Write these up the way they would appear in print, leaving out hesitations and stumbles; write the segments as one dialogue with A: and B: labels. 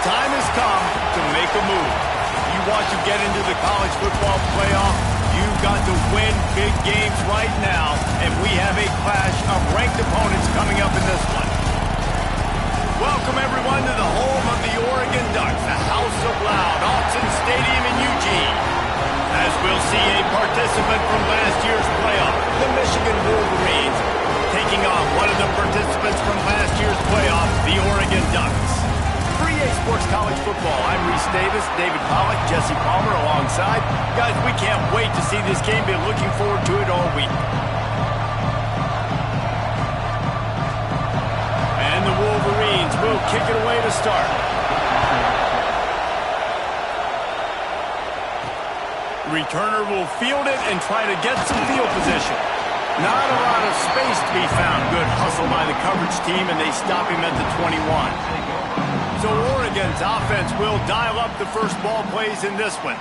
A: time has come to make a move. If you want to get into the college football playoff, you've got to win big games right now, and we have a clash of ranked opponents coming up in this one. Welcome, everyone, to the home of the Oregon Ducks, the House of Loud, Autzen Stadium in Eugene. As we'll see a participant from last year's playoff, the Michigan Wolverines, taking on one of the participants from last year's playoff, the Oregon Ducks. For EA Sports College Football, I'm Reese Davis, David Pollack, Jesse Palmer alongside. Guys, we can't wait to see this game. Been looking forward to it all week. And the Wolverines will kick it away to start. Returner will field it and try to get some field position. Not a lot of space to be found. Good hustle by the coverage team, and they stop him at the 21. So Oregon's offense will dial up the first ball plays in this one.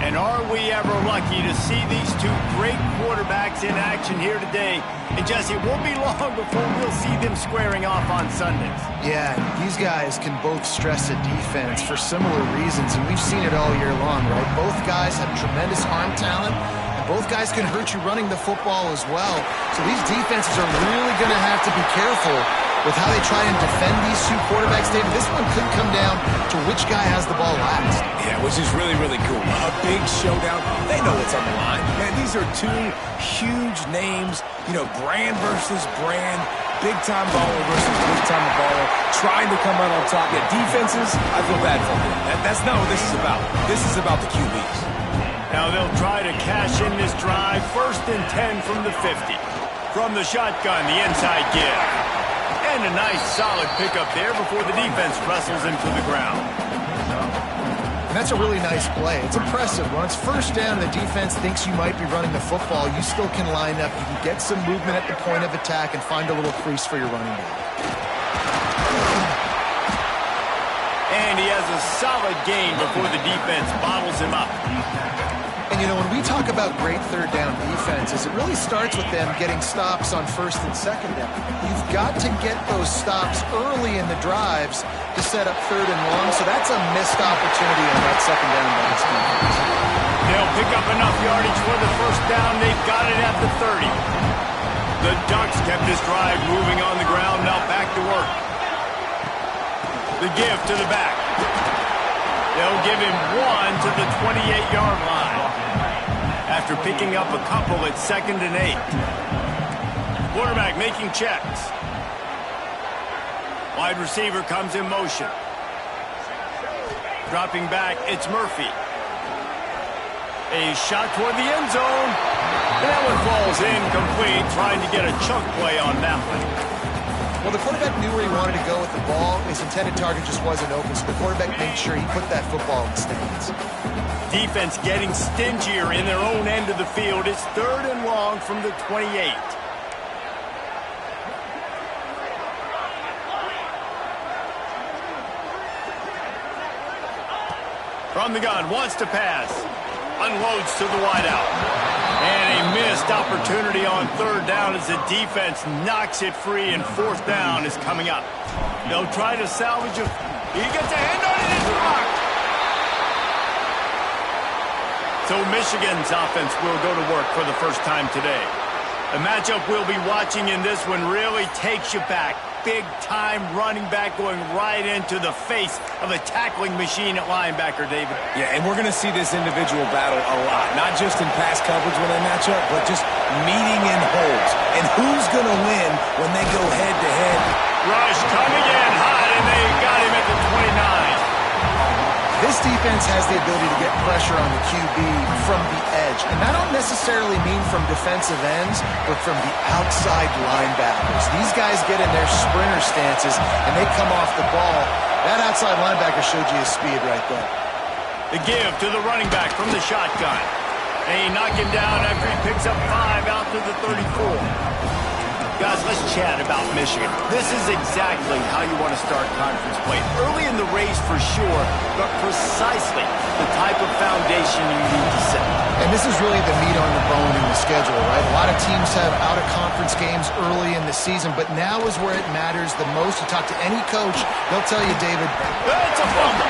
A: And are we ever lucky to see these two great quarterbacks in action here today? And Jesse, it won't be long before we'll see them squaring off on Sundays.
B: Yeah, these guys can both stress a defense for similar reasons, and we've seen it all year long, right? Both guys have tremendous arm talent, and both guys can hurt you running the football as well. So these defenses are really going to have to be careful with how they try and defend these two quarterbacks. David, this one could come down to which guy has the ball last.
C: Yeah, which is really, really cool. A big showdown. They know what's on the line. Man, these are two huge names, you know, brand versus brand, big-time baller versus big-time baller, trying to come out on top. Yeah, defenses, I feel bad for them. That's not what this is about. This is about the QBs.
A: Now they'll try to cash in this drive. 1st and 10 from the 50. From the shotgun, the inside give. And a nice, solid pickup there before the defense wrestles him to the ground.
B: And that's a really nice play. It's impressive. When it's 1st down and the defense thinks you might be running the football, you still can line up. You can get some movement at the point of attack and find a little crease for your running back.
A: And he has a solid gain before the defense bottles him up.
B: And, you know, when we talk about great 3rd down defenses, it really starts with them getting stops on 1st and 2nd down. You've got to get those stops early in the drives to set up 3rd and long, so that's a missed opportunity on that 2nd down by this defense.
A: They'll pick up enough yardage for the 1st down. They've got it at the 30. The Ducks kept this drive moving on the ground. Now back to work. The give to the back. They'll give him one to the 28-yard line. After picking up a couple at 2nd and 8. Quarterback making checks. Wide receiver comes in motion. Dropping back, it's Murphy. A shot toward the end zone. And that one falls incomplete, trying to get a chunk play on that one.
B: Well, the quarterback knew where he wanted to go with the ball. His intended target just wasn't open, so the quarterback made sure he put that football in the stands.
A: Defense getting stingier in their own end of the field. It's 3rd and long from the 28. From the gun, wants to pass. Unloads to the wideout. And a missed opportunity on 3rd down as the defense knocks it free, and 4th down is coming up. They'll try to salvage it. He gets a hand on it, it's blocked. So Michigan's offense will go to work for the first time today. The matchup we'll be watching in this one really takes you back. Big-time running back going right into the face of a tackling machine at linebacker, David.
C: Yeah, and we're going to see this individual battle a lot. Not just in pass coverage when they match up, but just meeting in holes. And who's going to win when they go head-to-head?
A: Rush coming in hot, and they got him at the 29.
B: This defense has the ability to get pressure on the QB from the edge. And that don't necessarily mean from defensive ends, but from the outside linebackers. These guys get in their sprinter stances, and they come off the ball. That outside linebacker showed you his speed right there.
A: The give to the running back from the shotgun. And he knocked him down after he picks up 5 out to the 34. Guys, let's chat about Michigan. This is exactly how you want to start conference play. Early in the race for sure, but precisely the type of foundation you need to set.
B: And this is really the meat on the bone in the schedule, right? A lot of teams have out-of-conference games early in the season, but now is where it matters the most. You talk to any coach, they'll tell you, David.
A: That's a fumble.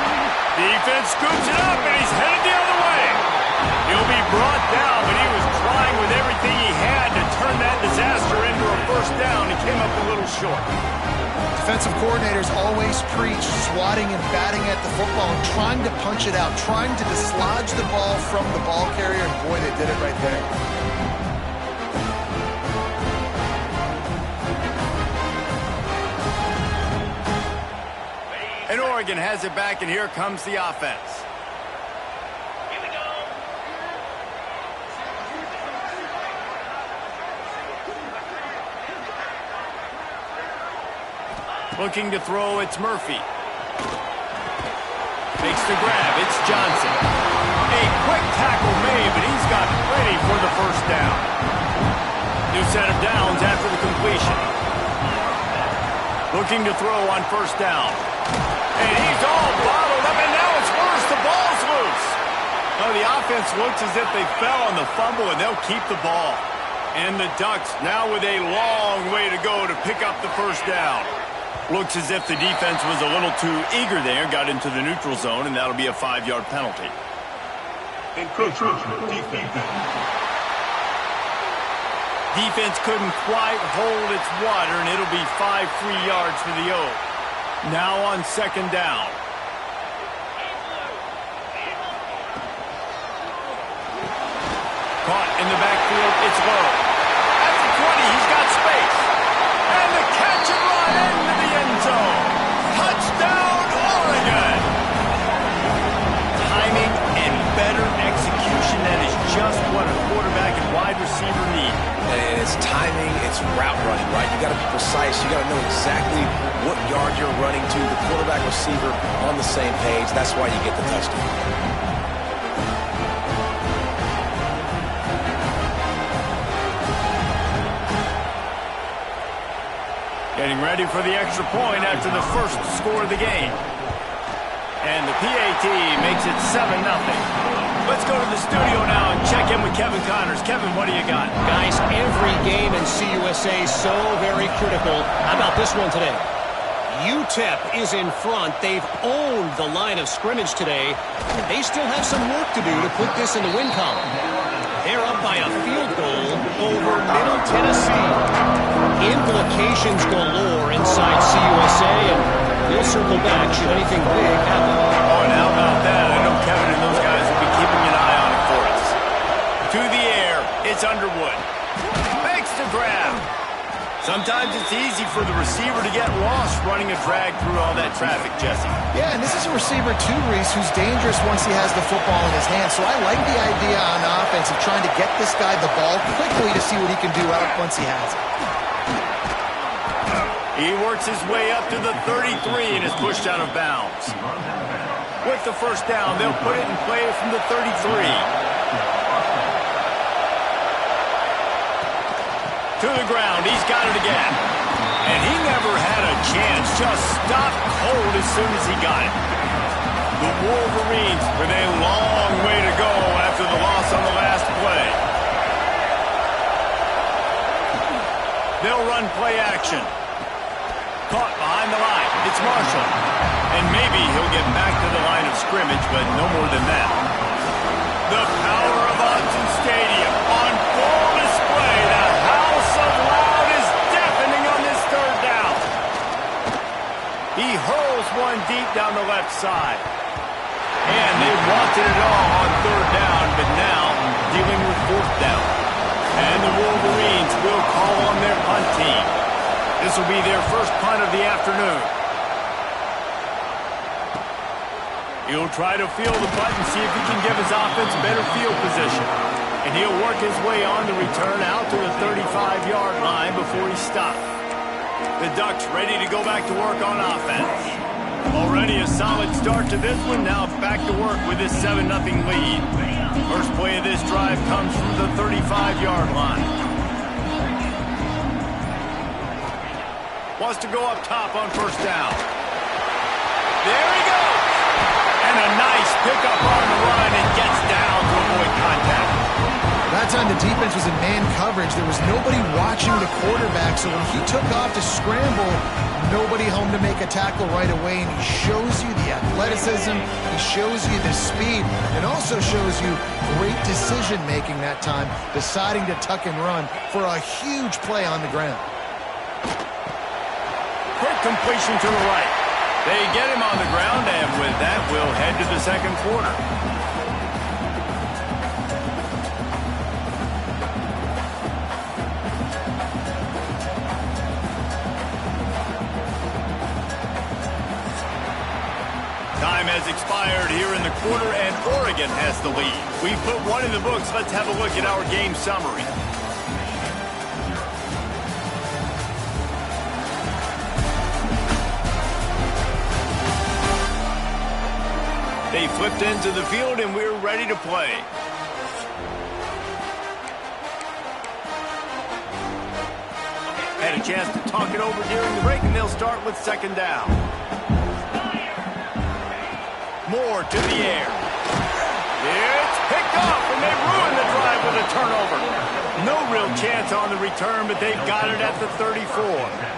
A: Defense scoops it up, and he's headed the other way. He'll be brought down, but he was trying with everything he had to turn that disaster into a first down. He came up a little short.
B: Defensive coordinators always preach swatting and batting at the football and trying to punch it out, trying to dislodge the ball from the ball carrier, and boy, they did it right there.
A: And Oregon has it back, and here comes the offense. Looking to throw, it's Murphy. Makes the grab, it's Johnson. A quick tackle made, but he's got plenty for the first down. New set of downs after the completion. Looking to throw on first down. And he's all bottled up, and now it's worse. The ball's loose. Well, the offense looks as if they fell on the fumble, and they'll keep the ball. And the Ducks now with a long way to go to pick up the first down. Looks as if the defense was a little too eager there, got into the neutral zone, and that'll be a 5-yard penalty. Defense couldn't quite hold its water, and it'll be 5 free yards for the Oak. Now on second down. Caught in the backfield, it's low. At the 20, he's got space. And the catch and run into the end zone. Touchdown, Oregon! Timing and better execution, that is just what a quarterback and wide receiver need.
C: And it's timing, it's route running, right? You got to be precise. You got to know exactly what yard you're running to. The quarterback, receiver on the same page. That's why you get the touchdown.
A: Getting ready for the extra point after the first score of the game. And the PAT makes it 7-0. Let's go to the studio now and check in with Kevin Connors. Kevin, what do you got?
D: Guys, every game in CUSA is so very critical. How about this one today? UTEP is in front. They've owned the line of scrimmage today. They still have some work to do to put this in the win column. They're up by a field goal over Middle Tennessee. Implications galore inside CUSA, and we'll circle back should anything big happen.
A: Oh, and how about that? I know Kevin and those guys will be keeping an eye on it for us. To the air, it's Underwood. Makes the grab. Sometimes it's easy for the receiver to get lost running a drag through all that traffic, Jesse.
B: Yeah, and this is a receiver too, Reese, who's dangerous once he has the football in his hands. So I like the idea on offense of trying to get this guy the ball quickly to see what he can do out once he has it.
A: He works his way up to the 33 and is pushed out of bounds. With the first down, they'll put it in play from the 33. To the ground, he's got it again. And he never had a chance, just stopped cold as soon as he got it. The Wolverines with a long way to go after the loss on the last play. They'll run play action. Caught behind the line, it's Marshall. And maybe he'll get back to the line of scrimmage, but no more than that. The power of Autzen Stadium on full display. The house of loud is deafening on this third down. He hurls one deep down the left side. And they wanted it all on third down, but now dealing with fourth down. And the Wolverines will call on their punt team. This will be their first punt of the afternoon. He'll try to field the punt and see if he can give his offense better field position. And he'll work his way on the return out to the 35-yard line before he stops. The Ducks ready to go back to work on offense. Already a solid start to this one. Now back to work with this 7-0 lead. First play of this drive comes from the 35-yard line. Wants to go up top on first down. There he goes. And a nice pickup on the run and gets down to avoid contact.
B: That time the defense was in man coverage. There was nobody watching the quarterback, so when he took off to scramble, nobody home to make a tackle right away, and he shows you the athleticism, he shows you the speed, and also shows you great decision-making that time, deciding to tuck and run for a huge play on the ground.
A: Quick completion to the right. They get him on the ground, and with that, we'll head to the second quarter. Time has expired here in the quarter, and Oregon has the lead. We put one in the books. Let's have a look at our game summary. They flipped into the field, and we're ready to play. Had a chance to talk it over during the break, and they'll start with second down. Moore to the air. It's picked off, and they ruin the drive with a turnover. No real chance on the return, but they've got it at the 34.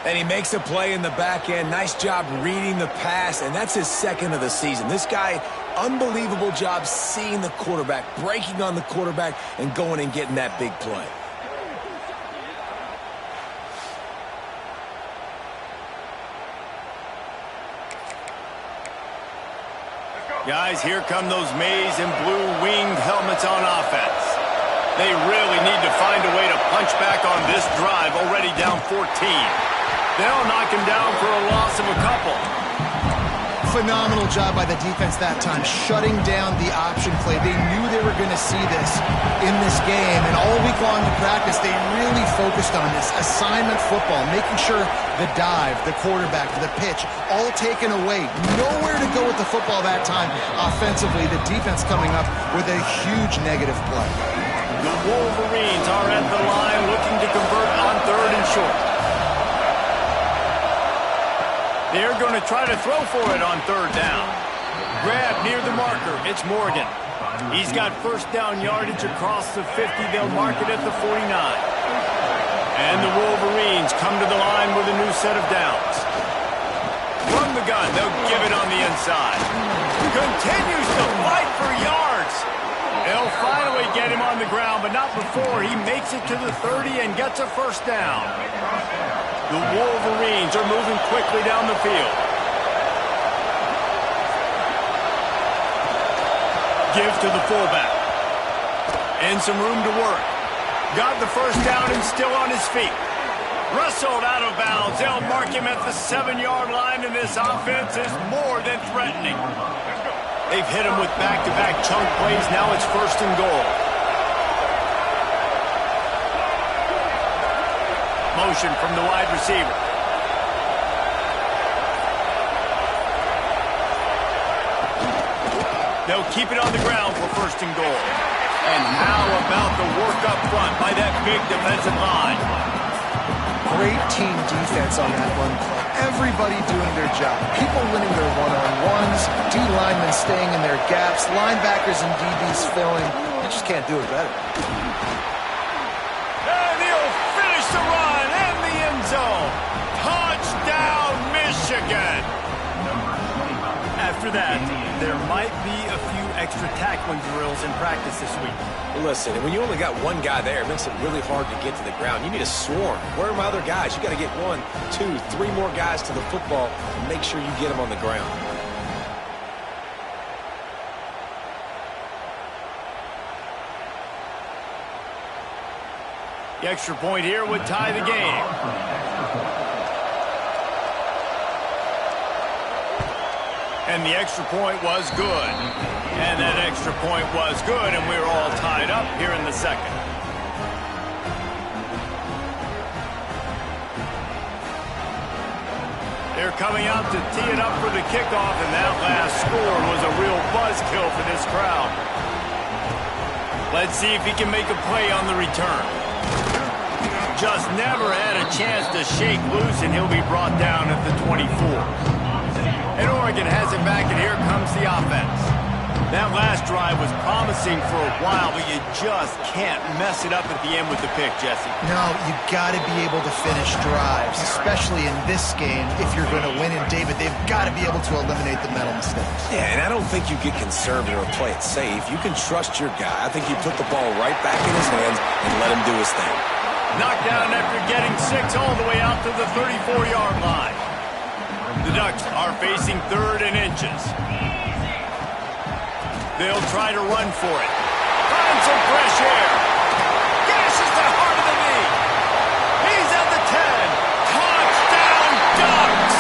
C: And he makes a play in the back end. Nice job reading the pass, and that's his second of the season. This guy, unbelievable job seeing the quarterback, breaking on the quarterback, and going and getting that big play.
A: Guys, here come those maize and blue winged helmets on offense. They really need to find a way to punch back on this drive, already down 14. They'll knock him down for a loss of a couple.
B: Phenomenal job by the defense that time, shutting down the option play. They knew they were going to see this in this game, and all week long in practice, they really focused on this assignment football, making sure the dive, the quarterback, the pitch, all taken away. Nowhere to go with the football that time offensively. The defense coming up with a huge negative play.
A: The Wolverines are at the line looking to convert on third and short. They're going to try to throw for it on third down. Grab near the marker. It's Morgan. He's got first down yardage across the 50. They'll mark it at the 49. And the Wolverines come to the line with a new set of downs. From the gun, they'll give it on the inside. Continues to fight for yards. They'll finally get him on the ground, but not before he makes it to the 30 and gets a first down. The Wolverines are moving quickly down the field. Give to the fullback. And some room to work. Got the first down and still on his feet. Wrestled out of bounds. They'll mark him at the 7-yard line, and this offense is more than threatening. They've hit him with back-to-back chunk plays. Now it's first and goal. Motion from the wide receiver. They'll keep it on the ground for first and goal. And how about the work up front by that big defensive line?
B: Great team defense on that run play. Everybody doing their job. People winning their one-on-ones, D-linemen staying in their gaps, linebackers and DBs filling. You just can't do it better.
A: And he'll finish the run in the end zone. Touchdown, Michigan. After that, there might be a few extra tackling drills in practice this week.
C: Well, listen, when you only got one guy there, it makes it really hard to get to the ground. You need a swarm. Where are my other guys? You got to get 1, 2, 3 more guys to the football and make sure you get them on the ground.
A: The extra point here would tie the game. And the extra point was good. And that extra point was good, and we're all tied up here in the second. They're coming out to tee it up for the kickoff, and that last score was a real buzzkill for this crowd. Let's see if he can make a play on the return. just never had a chance to shake loose, and he'll be brought down at the 24. And Oregon has it back, and here comes the offense. That last drive was promising for a while, but you just can't mess it up at the end with the pick, Jesse.
B: No, you got to be able to finish drives, especially in this game. If you're going to win, and David, they've got to be able to eliminate the mental mistakes.
C: Yeah, and I don't think you get conservative or play it safe. You can trust your guy. I think you put the ball right back in his hands and let him do his thing.
A: Knocked down after getting 6 all the way out to the 34-yard line. The Ducks are facing 3rd and inches. They'll try to run for it. Find some fresh air. Gashes the heart of the knee. He's at the 10. Touchdown, Ducks!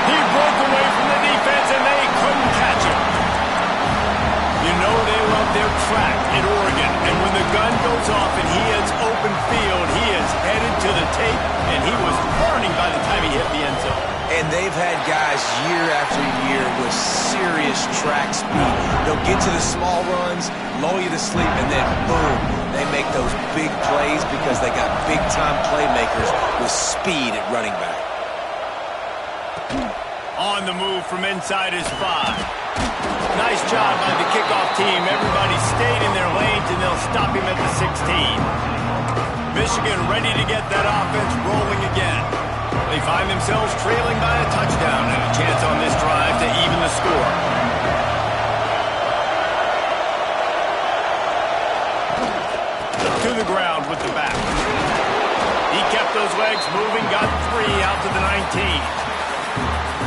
A: He broke away from the defense, and they couldn't catch him. You know they love their track at Oregon, and when the gun goes off and he hits open field, he is headed to the tape, and he was burning by the time he hit the end zone.
C: And they've had guys year after year with serious track speed. They'll get to the small runs, lull you to sleep, and then boom, they make those big plays because they got big-time playmakers with speed at running back.
A: On the move from inside his 5. Nice job by the kickoff team. Everybody stayed in their lanes, and they'll stop him at the 16. Michigan ready to get that offense rolling again. They find themselves trailing by a touchdown and a chance on this drive to even the score. To the ground with the back. He kept those legs moving, got 3 out to the 19.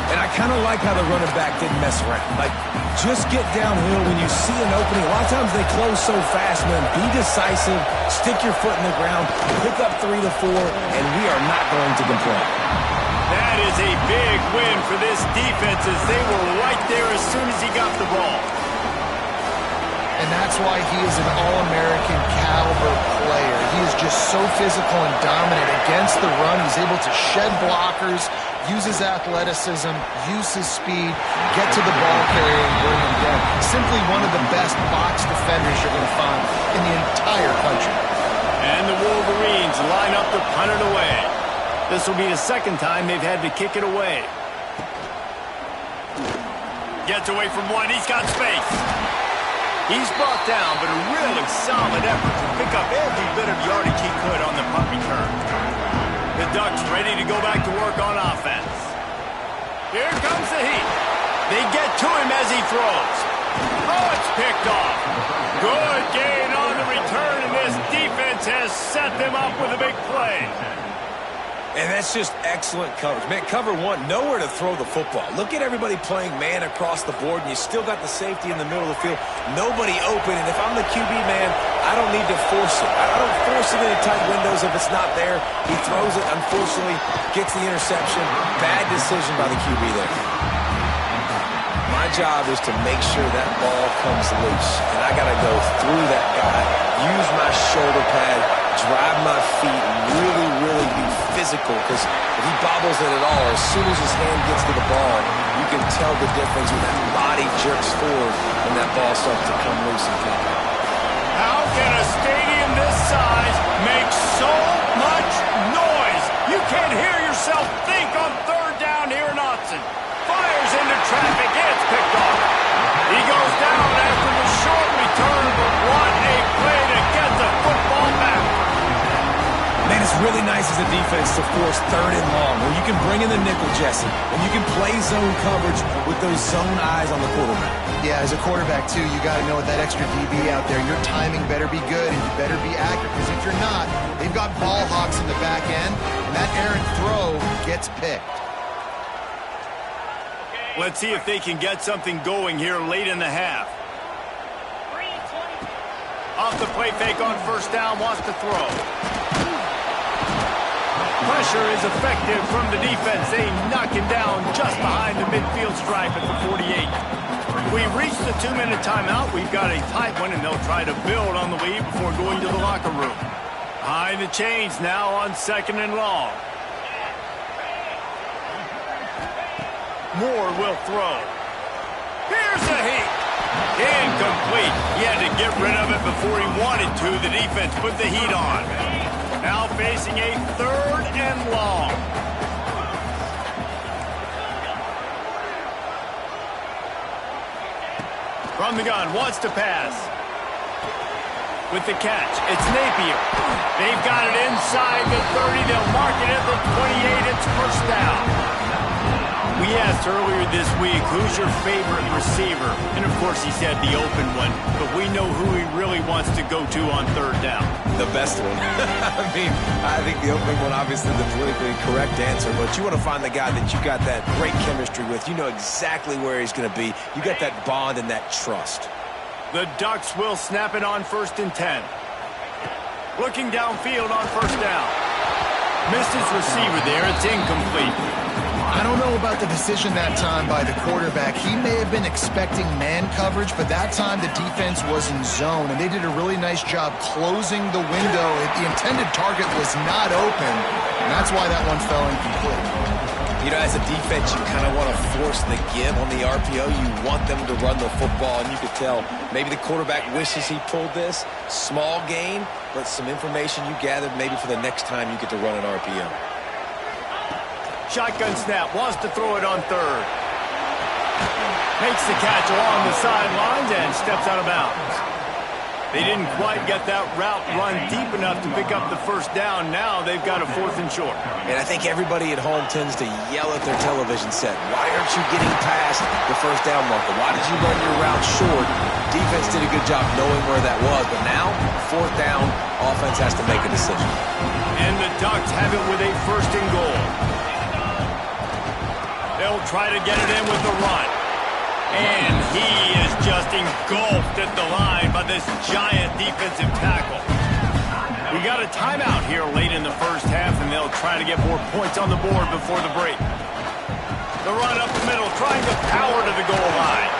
C: And I kind of like how the running back didn't mess around. Like, just get downhill when you see an opening. A lot of times they close so fast, man. Be decisive, stick your foot in the ground, pick up 3 to 4, and we are not going to complain.
A: That is a big win for this defense as they were right there as soon as he got the ball.
B: And that's why he is an All-American caliber player. He is just so physical and dominant against the run. He's able to shed blockers, use his athleticism, use his speed, get to the ball carrier and bring him down. Simply one of the best box defenders you're going to find in the entire country.
A: And the Wolverines line up to punt it away. This will be the second time they've had to kick it away. Gets away from one. He's got space. He's brought down, but a really solid effort to pick up every bit of yardage he could on the punt return. The Ducks ready to go back to work on offense. Here comes the heat. They get to him as he throws. Oh, it's picked off. Good gain on the return, and this defense has set them up with a big play.
C: And that's just excellent coverage. Man, cover 1, nowhere to throw the football. Look at everybody playing man across the board, and you still got the safety in the middle of the field. Nobody open, and if I'm the QB, man, I don't need to force it. I don't force it into tight windows if it's not there. He throws it, unfortunately, gets the interception. Bad decision by the QB there. My job is to make sure that ball comes loose, and I got to go through that guy, use my shoulder pad, drive my feet, and really, really be physical, because if he bobbles it at all, as soon as his hand gets to the ball, you can tell the difference when that body jerks forward and that ball starts to come loose and kick.
A: How can a stadium this size make so much noise? You can't hear yourself think on 3rd down here in Austin. Fires into traffic, it's picked off. He goes down after the short return, but what a play to get the football back.
C: Man, it's really nice as a defense to force 3rd and long, where you can bring in the nickel, Jesse, and you can play zone coverage with those zone eyes on the quarterback.
B: Yeah, as a quarterback, too, you got to know with that extra DB out there, your timing better be good and you better be accurate, because if you're not, they've got ball hawks in the back end, and that errant throw gets picked.
A: Let's see if they can get something going here late in the half. Off the play fake on 1st down, wants to throw. Pressure is effective from the defense. They knock him down just behind the midfield stripe at the 48. We've reached the 2-minute timeout. We've got a tight one, and they'll try to build on the lead before going to the locker room. Behind the chains now on 2nd and long. Moore will throw. Here's a heat. Incomplete. He had to get rid of it before he wanted to. The defense put the heat on. Now facing a 3rd and long. From the gun, wants to pass. With the catch, it's Napier. They've got it inside the 30. They'll mark it at the 28. It's first down. We asked earlier this week, who's your favorite receiver? And, of course, he said the open one. But we know who he really wants to go to on 3rd down.
C: The best one. I think the open one, obviously, the politically correct answer. But you want to find the guy that you got that great chemistry with. You know exactly where he's going to be. You got that bond and that trust.
A: The Ducks will snap it on 1st and 10. Looking downfield on 1st down. Missed his receiver there. It's incomplete.
B: I don't know about the decision that time by the quarterback. He may have been expecting man coverage, but that time the defense was in zone, and they did a really nice job closing the window. The intended target was not open, and that's why that one fell incomplete.
C: You know, as a defense, you kind of want to force the give on the RPO. You want them to run the football, and you could tell maybe the quarterback wishes he pulled this. Small gain, but some information you gathered maybe for the next time you get to run an RPO.
A: Shotgun snap, wants to throw it on 3rd. Makes the catch along the sidelines and steps out of bounds. They didn't quite get that route run deep enough to pick up the 1st down. Now they've got a 4th and short.
C: And I think everybody at home tends to yell at their television set. Why aren't you getting past the 1st down marker? Why did you run your route short? Defense did a good job knowing where that was. But now, 4th down, offense has to make a decision.
A: And the Ducks have it with a 1st and goal. They'll try to get it in with the run. And he is just engulfed at the line by this giant defensive tackle. We got a timeout here late in the 1st half, and they'll try to get more points on the board before the break. The run up the middle, trying to power to the goal line.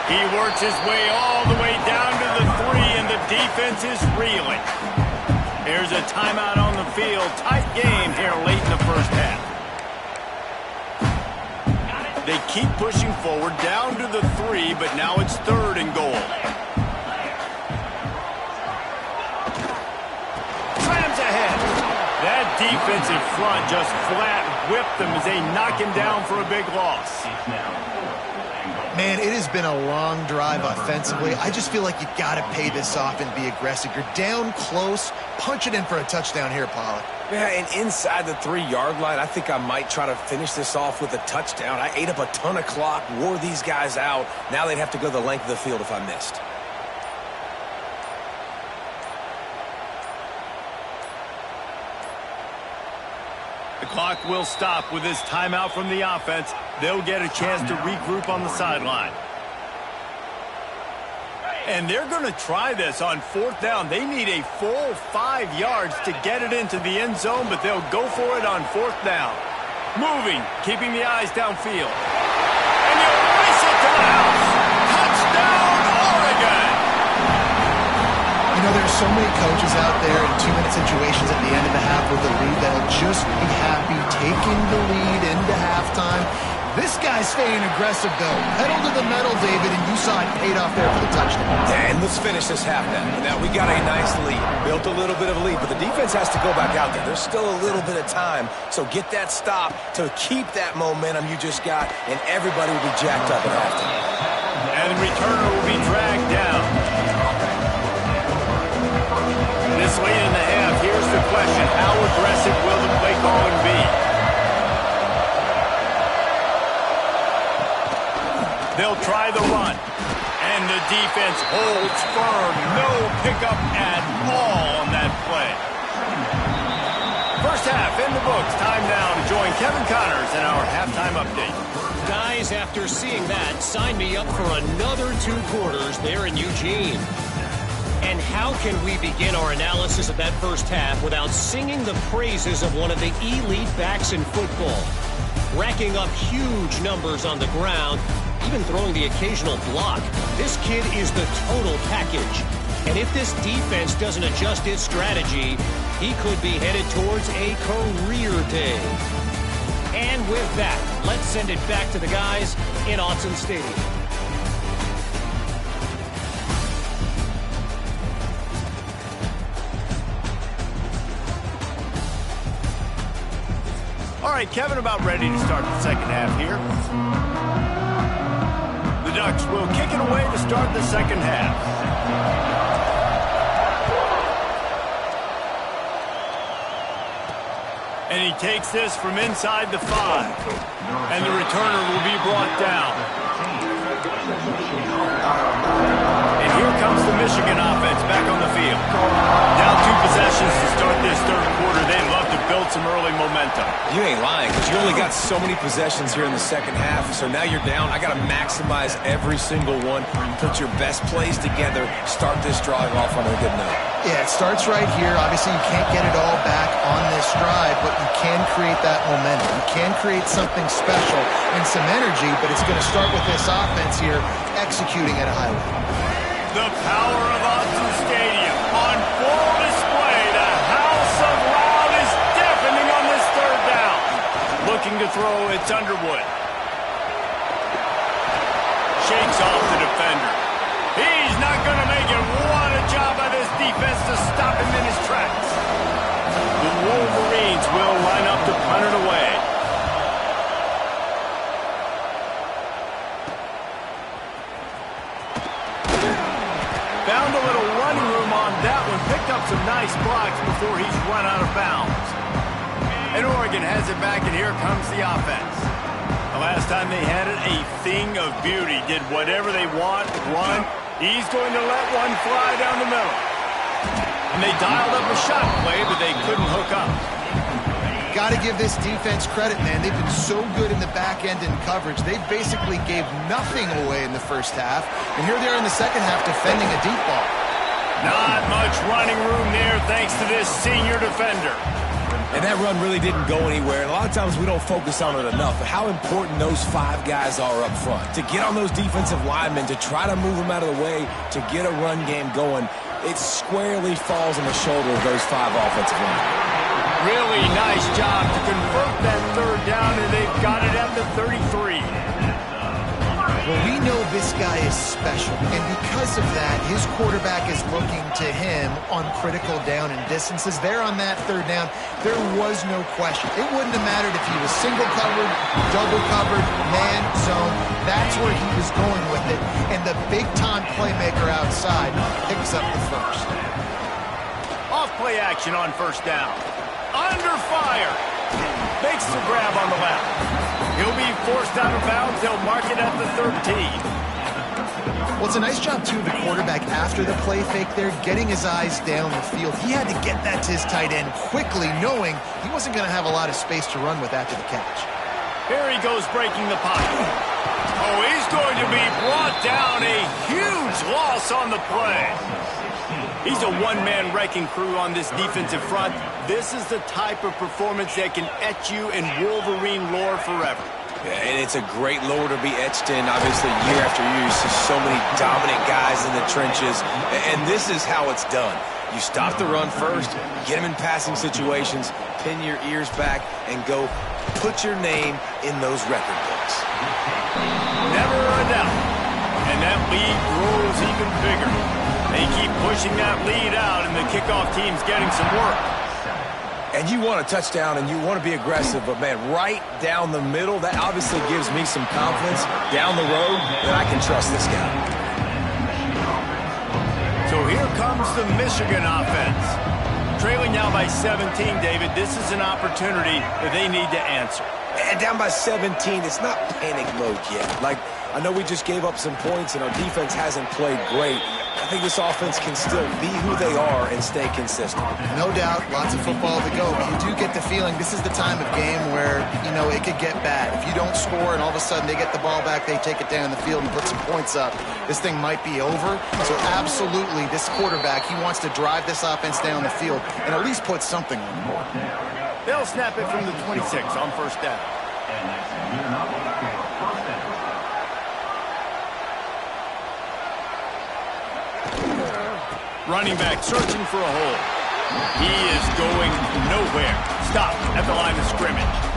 A: He works his way all the way down to the 3, and the defense is reeling. Here's a timeout on the field. Tight game here late in the 1st half. They keep pushing forward down to the 3, but now it's 3rd and goal. Slams ahead. That defensive front just flat whipped them as they knock him down for a big loss.
B: Man, it has been a long drive offensively. I just feel like you got to pay this off and be aggressive. You're down close. Punch it in for a touchdown here, Pollard.
C: Yeah, and inside the 3-yard line, I think I might try to finish this off with a touchdown. I ate up a ton of clock, wore these guys out. Now they'd have to go the length of the field if I missed.
A: The clock will stop with this timeout from the offense. They'll get a chance to regroup on the sideline. And they're going to try this on 4th down. They need a full 5 yards to get it into the end zone, but they'll go for it on 4th down. Moving, keeping the eyes downfield. And he'll race it to the house. Touchdown, Oregon!
B: You know, there's so many coaches out there in 2-minute situations at the end of the half with the lead that'll just be happy taking the lead into halftime. This guy's staying aggressive, though. Pedal to the metal, David, and you saw it paid off there for the touchdown.
C: And let's finish this half now. Now, we got a nice lead. Built a little bit of a lead, but the defense has to go back out there. There's still a little bit of time. So get that stop to keep that momentum you just got, and everybody will be jacked up at halftime.
A: And the returner will be dragged down. This late in the half, here's the question. How aggressive will the play calling be? They'll try the run. And the defense holds firm. No pickup at all on that play. First half in the books. Time now to join Kevin Connors in our halftime update.
D: Guys, after seeing that, sign me up for another 2 quarters there in Eugene. And how can we begin our analysis of that first half without singing the praises of one of the elite backs in football? Racking up huge numbers on the ground, even throwing the occasional block. This kid is the total package. And if this defense doesn't adjust its strategy, he could be headed towards a career day. And with that, let's send it back to the guys in Autzen Stadium.
A: right, Kevin, about ready to start the second half here. The Ducks will kick it away to start the second half. And he takes this from inside the 5. And the returner will be brought down. And here comes the Michigan offense back on the field. Down 2 possessions to start this third quarter. They'd love to build some early momentum.
C: You ain't lying, because you only got so many possessions here in the second half, so now you're down. I got to maximize every single one, put your best plays together, start this drive off on a good note.
B: Yeah, it starts right here. Obviously, you can't get it all back on this drive, but you can create that momentum. You can create something special and some energy, but it's going to start with this offense here executing at a high level.
A: The power of Autzen Stadium on full display. The house of loud is deafening on this third down. Looking to throw, it's Underwood. Shakes off the defender. He's not going to make it. What a job by this defense to stop him in his tracks. The Wolverines will line up to punt it away. Found a little running room on that one. Picked up some nice blocks before he's run out of bounds. And Oregon has it back, and here comes the offense. The last time they had it, a thing of beauty. Did whatever they want, run. He's going to let one fly down the middle. And they dialed up a shot play, but they couldn't hook up.
B: Got to give this defense credit, man. They've been so good in the back end in coverage. They basically gave nothing away in the first half. And here they are in the second half defending a deep ball.
A: Not much running room there thanks to this senior defender.
C: And that run really didn't go anywhere. And a lot of times we don't focus on it enough. But how important those 5 guys are up front. To get on those defensive linemen, to try to move them out of the way, to get a run game going, it squarely falls on the shoulder of those 5 offensive linemen.
A: Really nice job to convert that third down, and they've got it at the 33.
B: Well, we know this guy is special, and because of that, his quarterback is looking to him on critical down and distances. There on that third down, there was no question. It wouldn't have mattered if he was single covered, double covered, man, zone. That's where he was going with it, and the big-time playmaker outside picks up the first.
A: Off play action on first down. Under fire. Makes the grab on the left. He'll be forced out of bounds. They'll mark it at the 13.
B: Well, it's a nice job, too, of the quarterback after the play fake there, getting his eyes down the field. He had to get that to his tight end quickly, knowing he wasn't going to have a lot of space to run with after the catch.
A: Here he goes breaking the pocket. Oh, he's going to be brought down. A huge loss on the play. He's a one-man wrecking crew on this defensive front. This is the type of performance that can etch you in Wolverine lore forever.
C: Yeah, and it's a great lore to be etched in, obviously, year after year. You see so many dominant guys in the trenches, and this is how it's done. You stop the run first, get them in passing situations, pin your ears back, and go put your name in those record books.
A: Never a doubt. And that lead grows even bigger. They keep pushing that lead out, and the kickoff team's getting some work.
C: And you want a touchdown, and you want to be aggressive, but, man, right down the middle, that obviously gives me some confidence down the road that I can trust this guy.
A: So here comes the Michigan offense. Trailing now by 17, David. This is an opportunity that they need to answer.
C: And down by 17, it's not panic mode yet. Like, I know we just gave up some points, and our defense hasn't played great. I think this offense can still be who they are and stay consistent.
B: No doubt, lots of football to go, but you do get the feeling this is the time of game where, you know, it could get bad. If you don't score and all of a sudden they get the ball back, they take it down the field and put some points up, this thing might be over. So absolutely, this quarterback, he wants to drive this offense down the field and at least put something on the board.
A: They'll snap it from the 26 on first down. Running back searching for a hole. He is going nowhere. Stop at the line of scrimmage.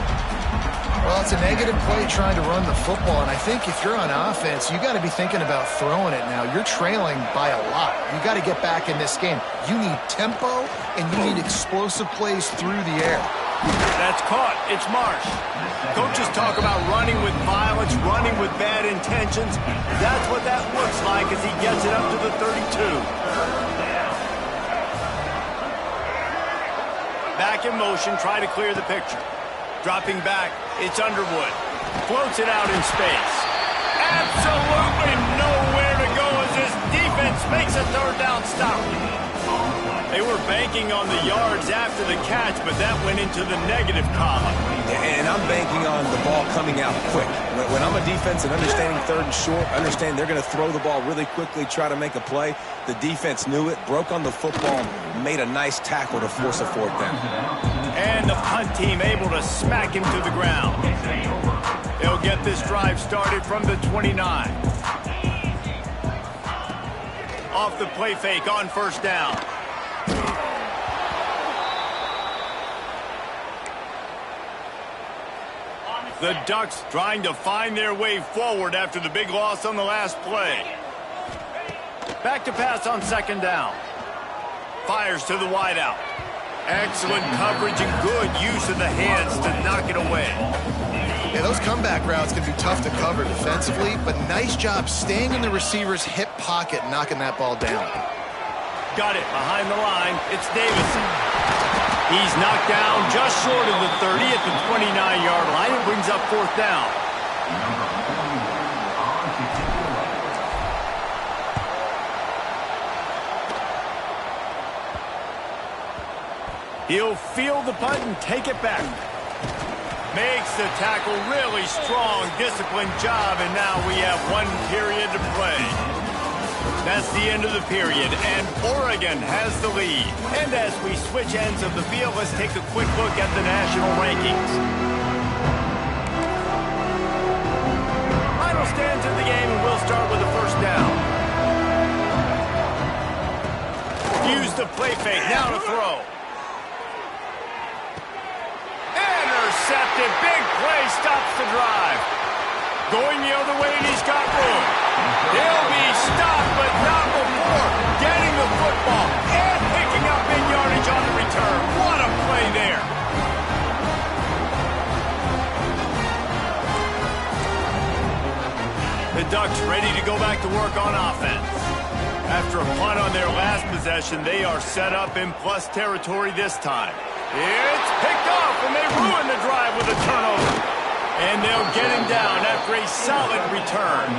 B: Well, it's a negative play trying to run the football, and I think if you're on offense, you got to be thinking about throwing it now. You're trailing by a lot. You got to get back in this game. You need tempo, and you need explosive plays through the air.
A: That's caught. It's Marsh. Coaches talk about running with violence, running with bad intentions. That's what that looks like as he gets it up to the 32. Back in motion, try to clear the picture. Dropping back, it's Underwood. Floats it out in space. Absolutely nowhere to go as this defense makes a third down stop. They were banking on the yards after the catch, but that went into the negative column.
C: And I'm banking on the ball coming out quick. When I'm a defense and understanding third and short, understand they're going to throw the ball really quickly, try to make a play. The defense knew it, broke on the football, made a nice tackle to force a fourth down.
A: And the punt team able to smack him to the ground. They'll get this drive started from the 29. Off the play fake on first down. The Ducks trying to find their way forward after the big loss on the last play. Back to pass on second down. Fires to the wideout. Excellent coverage and good use of the hands to knock it away.
B: Yeah, those comeback routes can be tough to cover defensively, but nice job staying in the receiver's hip pocket and knocking that ball down.
A: Got it behind the line. It's Davison. He's knocked down just short of the 30 at the 29-yard line. It brings up fourth down. He'll field the punt and take it back. Makes the tackle really strong, disciplined job, and now we have one period to play. That's the end of the period, and Oregon has the lead. And as we switch ends of the field, let's take a quick look at the national rankings. Final stands in the game, and we'll start with the first down. Use the play fake, now to throw. Intercepted, big play, stops the drive. Going the other way, and he's got room. He'll be stopped, but not before getting the football and picking up big yardage on the return. What a play there. The Ducks ready to go back to work on offense. After a punt on their last possession, they are set up in plus territory this time. It's picked off, and they ruin the drive with a turnover. And they'll get him down after a solid return.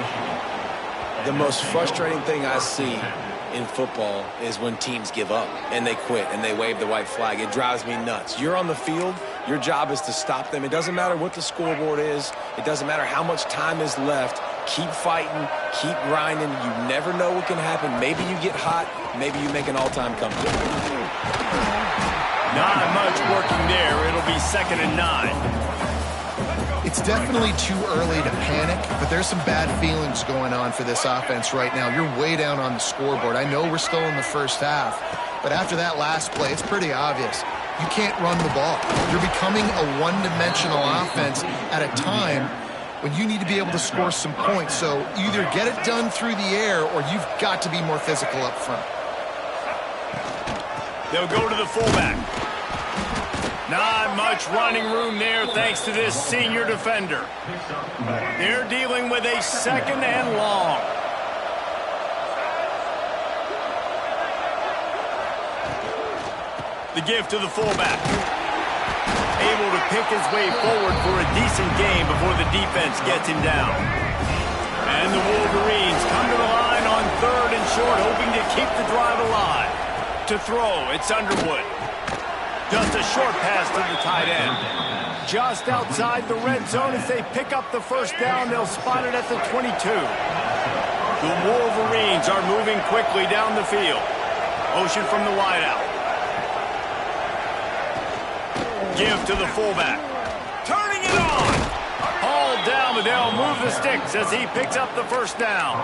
C: The most frustrating thing I see in football is when teams give up and they quit and they wave the white flag. It drives me nuts. You're on the field. Your job is to stop them. It doesn't matter what the scoreboard is. It doesn't matter how much time is left. Keep fighting. Keep grinding. You never know what can happen. Maybe you get hot. Maybe you make an all-time comeback.
A: Not much working there. It'll be 2nd and 9.
B: It's definitely too early to panic, but there's some bad feelings going on for this offense right now. You're way down on the scoreboard. I know we're still in the first half, but after that last play, it's pretty obvious. You can't run the ball. You're becoming a one-dimensional offense at a time when you need to be able to score some points. So either get it done through the air or you've got to be more physical up front.
A: They'll go to the fullback. Not much running room there thanks to this senior defender. They're dealing with a 2nd and long. The give to the fullback. Able to pick his way forward for a decent game before the defense gets him down. And the Wolverines come to the line on 3rd and short, hoping to keep the drive alive. To throw, it's Underwood. Just a short pass to the tight end. Just outside the red zone as they pick up the first down. They'll spot it at the 22. The Wolverines are moving quickly down the field. Motion from the wideout. Give to the fullback. Turning it on. Hauled down, but they'll move the sticks as he picks up the first down.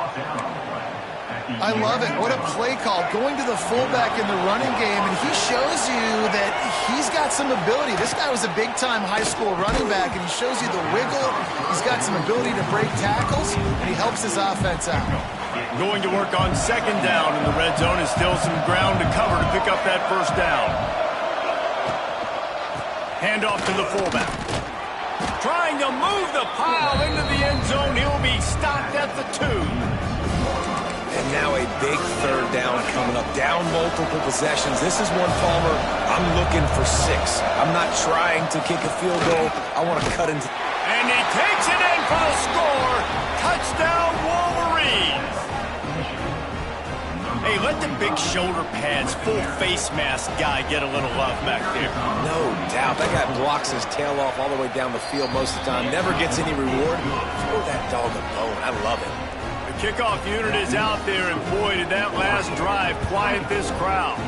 B: I love it. What a play call. Going to the fullback in the running game, and he shows you that he's got some ability. This guy was a big-time high school running back, and he shows you the wiggle. He's got some ability to break tackles, and he helps his offense out.
A: Going to work on 2nd down in the red zone, and still some ground to cover to pick up that first down. Hand off to the fullback. Trying to move the pile into the end zone. He'll be stopped at the 2.
C: And now a big third down coming up. Down multiple possessions. This is one, Palmer, I'm looking for 6. I'm not trying to kick a field goal. I want to cut into...
A: And he takes it in for the score. Touchdown, Wolverines. Hey, let the big shoulder pads, full face mask guy get a little love back there.
C: No doubt. That guy blocks his tail off all the way down the field most of the time. Never gets any reward. Throw that dog a bone. I love it.
A: The kickoff unit is out there, and boy, did that last drive quiet this crowd.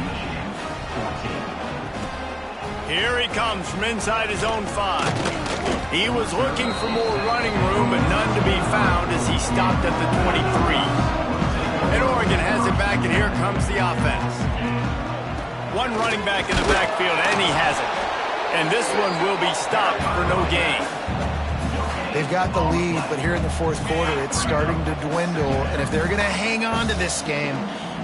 A: Here he comes from inside his own 5. He was looking for more running room, but none to be found as he stopped at the 23. And Oregon has it back, and here comes the offense. One running back in the backfield, and he has it. And this one will be stopped for no gain.
B: They've got the lead, but here in the fourth quarter, it's starting to dwindle. And if they're going to hang on to this game,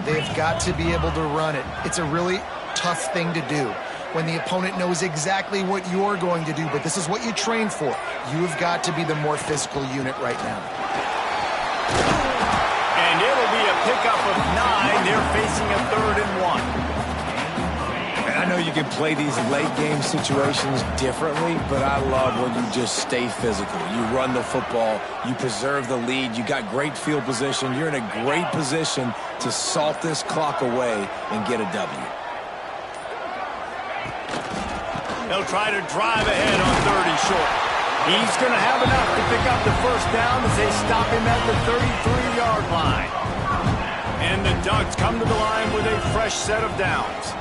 B: they've got to be able to run it. It's a really tough thing to do when the opponent knows exactly what you're going to do, but this is what you train for. You've got to be the more physical unit right now.
A: And it'll be a pickup of 9. They're facing a 3rd and 1.
C: And I know you can play these late game situations differently, but I love when you just stay physical. You run the football, you preserve the lead, you got great field position, you're in a great position to salt this clock away and get a W.
A: They'll try to drive ahead on 3rd and short. He's going to have enough to pick up the first down as they stop him at the 33-yard line. And the Ducks come to the line with a fresh set of downs.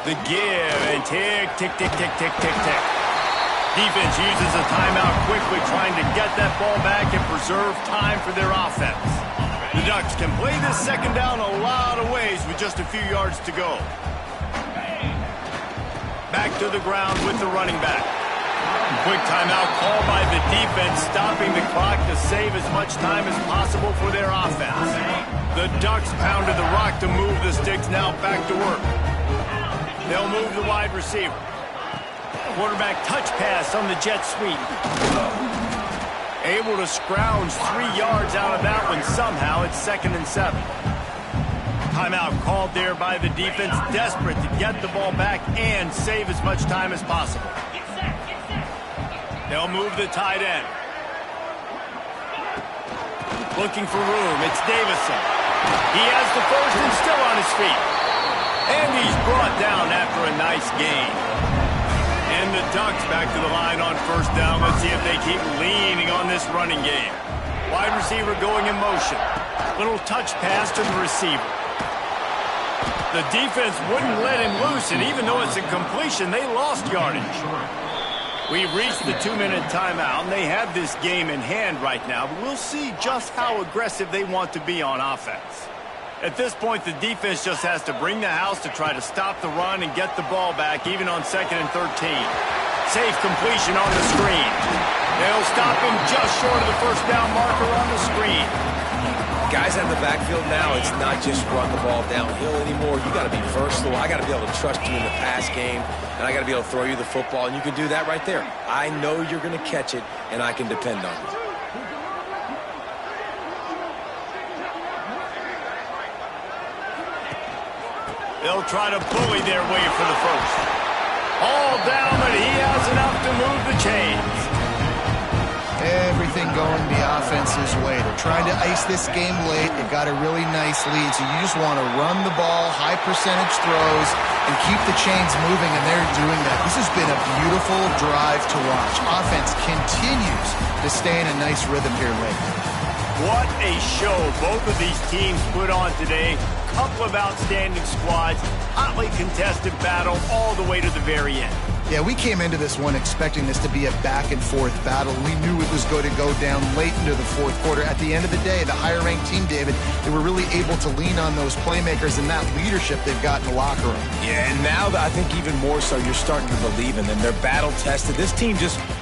A: The give, and tick, tick, tick, tick, tick, tick, tick. Defense uses a timeout quickly, trying to get that ball back and preserve time for their offense. The Ducks can play this second down a lot of ways with just a few yards to go. Back to the ground with the running back. Quick timeout called by the defense, stopping the clock to save as much time as possible for their offense. The Ducks pounded the rock to move the sticks, now back to work. They'll move the wide receiver. Quarterback touch pass on the jet sweep. Able to scrounge 3 yards out of that one somehow. It's 2nd and 7. Timeout called there by the defense, desperate to get the ball back and save as much time as possible. They'll move the tight end. Looking for room. It's Davison. He has the first and still on his feet. And he's brought down after a nice gain. And the Ducks back to the line on first down. Let's see if they keep leaning on this running game. Wide receiver going in motion. Little touch pass to the receiver. The defense wouldn't let him loose, and even though it's a completion, they lost yardage. We've reached the 2-minute timeout, and they have this game in hand right now, but we'll see just how aggressive they want to be on offense. At this point, the defense just has to bring the house to try to stop the run and get the ball back, even on 2nd and 13. Safe completion on the screen. They'll stop him just short of the first down marker on the screen.
C: Guys out of the backfield now, it's not just run the ball downhill anymore. You got to be versatile. I got to be able to trust you in the pass game, and I got to be able to throw you the football, and you can do that right there. I know you're going to catch it, and I can depend on you.
A: They'll try to bully their way for the first. All down, but he has enough to move the chains.
B: Everything going the offense's way. They're trying to ice this game late. They've got a really nice lead, so you just want to run the ball, high percentage throws, and keep the chains moving, and they're doing that. This has been a beautiful drive to watch. Offense continues to stay in a nice rhythm here late.
A: What a show both of these teams put on today. Couple of outstanding squads, hotly contested battle all the way to the very end.
B: Yeah, we came into this one expecting this to be a back-and-forth battle. We knew it was going to go down late into the fourth quarter. At the end of the day, the higher-ranked team, David, they were really able to lean on those playmakers and that leadership they've got in the locker room.
C: Yeah, and now I think even more so, you're starting to believe in them. They're battle-tested. This team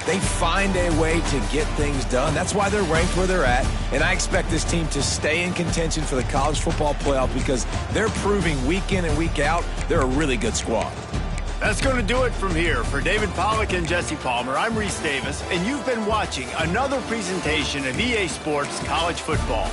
C: they find a way to get things done. That's why they're ranked where they're at. And I expect this team to stay in contention for the college football playoff because they're proving week in and week out they're a really good squad.
A: That's going to do it from here. For David Pollack and Jesse Palmer, I'm Reese Davis, and you've been watching another presentation of EA Sports College Football.